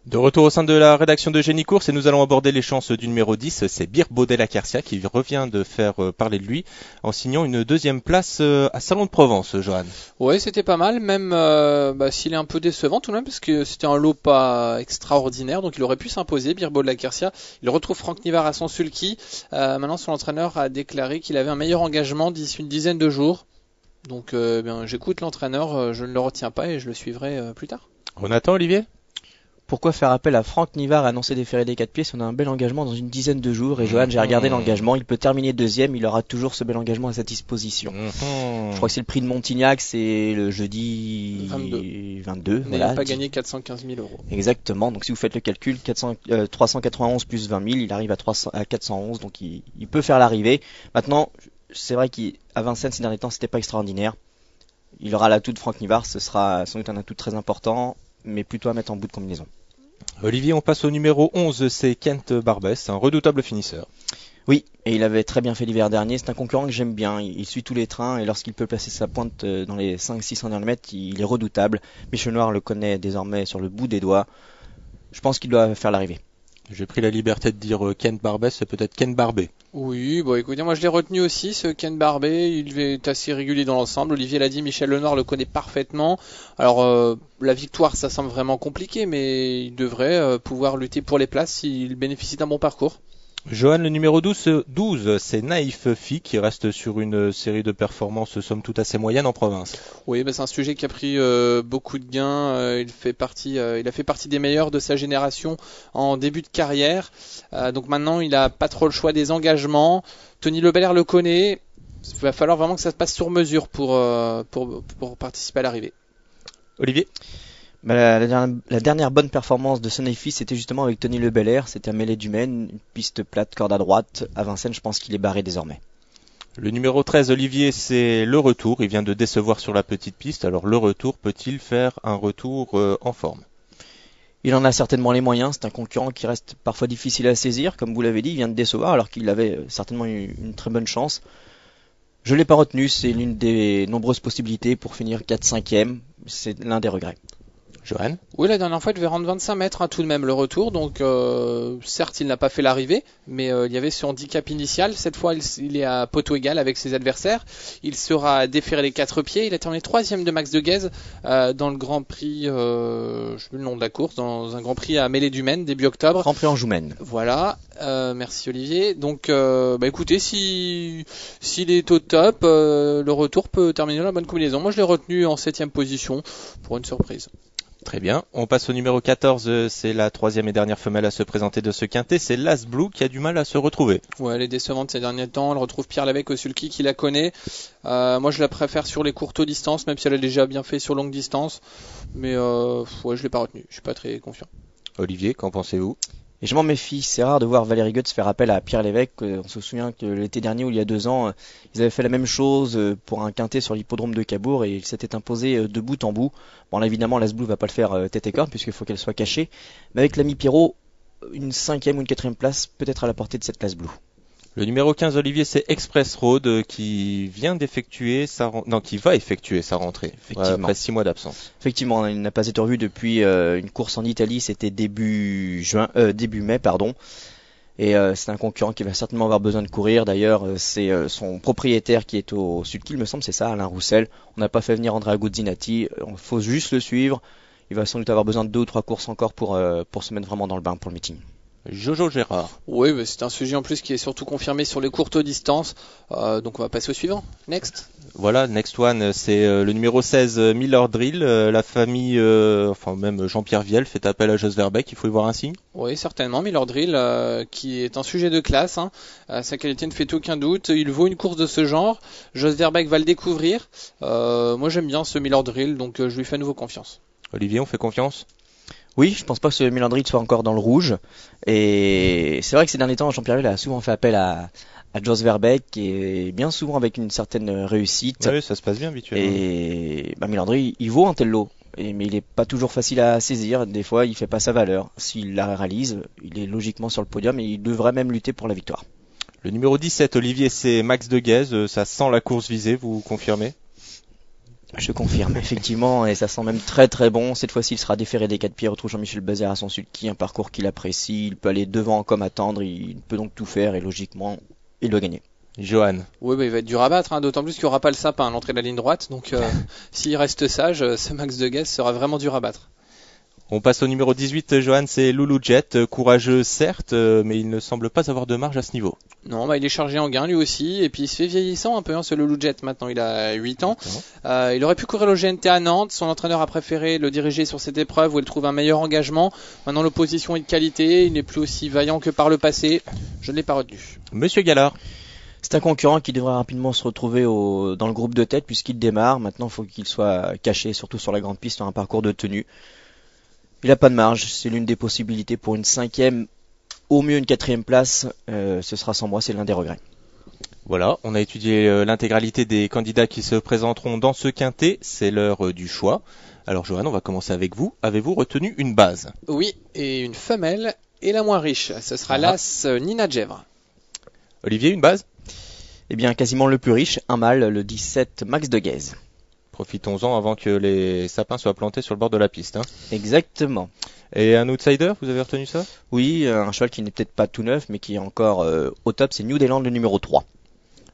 De retour au sein de la rédaction de Génie Course et nous allons aborder les chances du numéro 10, c'est Bir Baudet-Laquercia qui revient de faire parler de lui en signant une deuxième place à Salon de Provence, Johan. Ouais, c'était pas mal, même s'il est un peu décevant tout de même, parce que c'était un lot pas extraordinaire, donc il aurait pu s'imposer, Bir Baudet-Laquercia. Il retrouve Franck Nivard à son sulky. Maintenant, son entraîneur a déclaré qu'il avait un meilleur engagement d'ici une dizaine de jours. Donc j'écoute l'entraîneur, je ne le retiens pas et je le suivrai plus tard. Jonathan, Olivier? Pourquoi faire appel à Franck Nivard annoncer des ferrés des 4 pieds si on a un bel engagement dans une dizaine de jours? Et Johan, j'ai regardé l'engagement, il peut terminer deuxième, il aura toujours ce bel engagement à sa disposition. Je crois que c'est le prix de Montignac, c'est le jeudi 22. Il n'a pas gagné 415 000 euros. Exactement, donc si vous faites le calcul, 391 plus 20 000, il arrive à 411, donc il peut faire l'arrivée. Maintenant, c'est vrai qu'à Vincennes ces derniers temps, c'était pas extraordinaire. Il aura l'atout de Franck Nivard, ce sera sans doute un atout très important, mais plutôt à mettre en bout de combinaison. Olivier, on passe au numéro 11, c'est Kent Barbès, un redoutable finisseur. Oui, et il avait très bien fait l'hiver dernier, c'est un concurrent que j'aime bien, il suit tous les trains et lorsqu'il peut placer sa pointe dans les 500-600 derniers mètres, il est redoutable. Michel Noir le connaît désormais sur le bout des doigts, je pense qu'il doit faire l'arrivée. J'ai pris la liberté de dire Kent Barbès, c'est peut-être Ken Barbet. Oui, bon écoutez, moi je l'ai retenu aussi, ce Ken Barbet, il est assez régulier dans l'ensemble. Olivier l'a dit, Michel Lenoir le connaît parfaitement. Alors la victoire, ça semble vraiment compliqué, mais il devrait pouvoir lutter pour les places s'il bénéficie d'un bon parcours. Johan, le numéro 12, c'est Naïf Fi qui reste sur une série de performances somme toute assez moyennes en province. Oui, c'est un sujet qui a pris beaucoup de gains. Il a fait partie des meilleurs de sa génération en début de carrière. Donc maintenant, il a pas trop le choix des engagements. Tony Lebelair le connaît. Il va falloir vraiment que ça se passe sur mesure pour participer à l'arrivée. Olivier? La dernière bonne performance de Sonaifi, c'était justement avec Tony Lebelair, c'était à Mêlée du Maine, une piste plate, corde à droite. À Vincennes, je pense qu'il est barré désormais. Le numéro 13, Olivier, c'est le retour. Il vient de décevoir sur la petite piste. Alors le retour, peut-il faire un retour en forme? Il en a certainement les moyens. C'est un concurrent qui reste parfois difficile à saisir. Comme vous l'avez dit, il vient de décevoir alors qu'il avait certainement une très bonne chance. Je ne l'ai pas retenu. C'est l'une des nombreuses possibilités pour finir 4-5e. C'est l'un des regrets. Johan? Oui, la dernière fois, il devait rendre 25 mètres tout de même le retour. Donc, certes, il n'a pas fait l'arrivée, mais il y avait ce handicap initial. Cette fois, il est à poteau égal avec ses adversaires. Il sera déféré les 4 pieds. Il a terminé 3e de Max de Guèze dans le Grand Prix, je sais plus le nom de la course, dans un Grand Prix à Mêlée du Maine, début octobre. Grand Prix en Joumène. Voilà, merci Olivier. Donc, écoutez, s'il est au top, le retour peut terminer la bonne combinaison. Moi, je l'ai retenu en 7e position pour une surprise. Très bien. On passe au numéro 14. C'est la troisième et dernière femelle à se présenter de ce quintet. C'est Las Blue qui a du mal à se retrouver. Ouais, elle est décevante ces derniers temps. Elle retrouve Pierre Lévesque au sulky qui la connaît. Moi, je la préfère sur les courtes distances, même si elle a déjà bien fait sur longue distance. Mais je l'ai pas retenue. Je suis pas très confiant. Olivier, qu'en pensez-vous? Et je m'en méfie, c'est rare de voir Valérie Goetz faire appel à Pierre Lévesque. On se souvient que l'été dernier ou il y a 2 ans, ils avaient fait la même chose pour un quintet sur l'hippodrome de Cabourg et il s'était imposé de bout en bout. Bon là évidemment Las Blue va pas le faire tête et corde puisqu'il faut qu'elle soit cachée. Mais avec l'ami Pierrot, une 5e ou une 4e place peut être à la portée de cette Las Blue. Le numéro 15, Olivier, c'est Express Road qui va effectuer sa rentrée après 6 mois d'absence. Effectivement, il n'a pas été revu depuis une course en Italie, c'était début mai, pardon. Et c'est un concurrent qui va certainement avoir besoin de courir. D'ailleurs, c'est son propriétaire qui est au Sulky, il me semble, c'est ça, Alain Roussel. On n'a pas fait venir Andrea Guzzinati, il faut juste le suivre. Il va sans doute avoir besoin de 2 ou 3 courses encore pour se mettre vraiment dans le bain pour le meeting. Jojo Gérard. Oui, c'est un sujet en plus qui est surtout confirmé sur les courtes distances. Donc on va passer au suivant. Next. Voilà, next one, c'est le numéro 16, Miller Drill. La famille, même Jean-Pierre Viel fait appel à Jos Verbeek. Il faut y voir un signe. Oui, certainement. Miller Drill, qui est un sujet de classe. Sa qualité ne fait aucun doute. Il vaut une course de ce genre. Jos Verbeek va le découvrir. Moi, j'aime bien ce Miller Drill, donc je lui fais à nouveau confiance. Olivier, on fait confiance? Oui, je pense pas que ce Milandry soit encore dans le rouge. Et c'est vrai que ces derniers temps, Jean-Pierre Ville a souvent fait appel à Jos Verbeek et bien souvent avec une certaine réussite. Oui, ça se passe bien habituellement. Et Milandry, il vaut un tel lot. Mais il est pas toujours facile à saisir. Des fois, il fait pas sa valeur. S'il la réalise, il est logiquement sur le podium et il devrait même lutter pour la victoire. Le numéro 17, Olivier, c'est Max de Guèze. Ça sent la course visée, vous confirmez? Je confirme, effectivement, et ça sent même très très bon. Cette fois-ci, il sera déféré des 4 pieds. Retrouve Jean-Michel Bazir à son sulky, un parcours qu'il apprécie. Il peut aller devant comme attendre, il peut donc tout faire et logiquement, il doit gagner. Johan. Oui, il va être dur à battre, d'autant plus qu'il n'y aura pas le sapin à l'entrée de la ligne droite. Donc s'il reste sage, ce Max de Guess sera vraiment dur à battre. On passe au numéro 18, Johan, c'est Loulou Jet, courageux certes, mais il ne semble pas avoir de marge à ce niveau. Non, il est chargé en gain lui aussi, et puis il se fait vieillissant un peu, ce Loulou Jet, maintenant il a 8 ans. Il aurait pu courir le GNT à Nantes, son entraîneur a préféré le diriger sur cette épreuve où il trouve un meilleur engagement. Maintenant l'opposition est de qualité, il n'est plus aussi vaillant que par le passé, je ne l'ai pas retenu. Monsieur Gallard. C'est un concurrent qui devrait rapidement se retrouver dans le groupe de tête puisqu'il démarre. Maintenant, il faut qu'il soit caché, surtout sur la grande piste, sur un parcours de tenue. Il n'a pas de marge, c'est l'une des possibilités pour une 5e, au mieux une 4e place. Ce sera sans moi, c'est l'un des regrets. Voilà, on a étudié l'intégralité des candidats qui se présenteront dans ce quintet. C'est l'heure du choix. Alors Johan, on va commencer avec vous. Avez-vous retenu une base? Oui, et une femelle et la moins riche. Ce sera l'As Nina Gevre. Olivier, une base? Eh bien, quasiment le plus riche, un mâle, le 17 Max de Guèze. Profitons-en avant que les sapins soient plantés sur le bord de la piste. Exactement. Et un outsider, vous avez retenu ça? Oui, un cheval qui n'est peut-être pas tout neuf, mais qui est encore au top, c'est New Zealand, le numéro 3.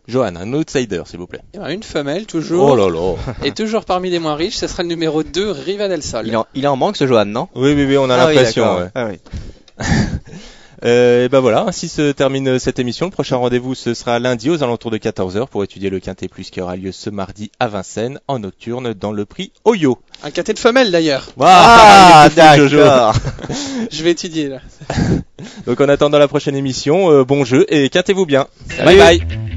Johan, un outsider, s'il vous plaît. Une femelle, toujours. Oh là là. Et toujours parmi les moins riches, ce sera le numéro 2, Riva del Sol. Il en manque, ce Johan, non? Oui, on a l'impression. Oui, ouais. ah, oui. Et ben voilà, ainsi se termine cette émission. Le prochain rendez-vous, ce sera lundi aux alentours de 14h pour étudier le Quintet Plus qui aura lieu ce mardi à Vincennes en nocturne dans le prix Oyo. Un quintet de femelles d'ailleurs. D'accord. Je vais étudier là. Donc en attendant la prochaine émission, bon jeu et quintez-vous bien. Salut. Bye bye.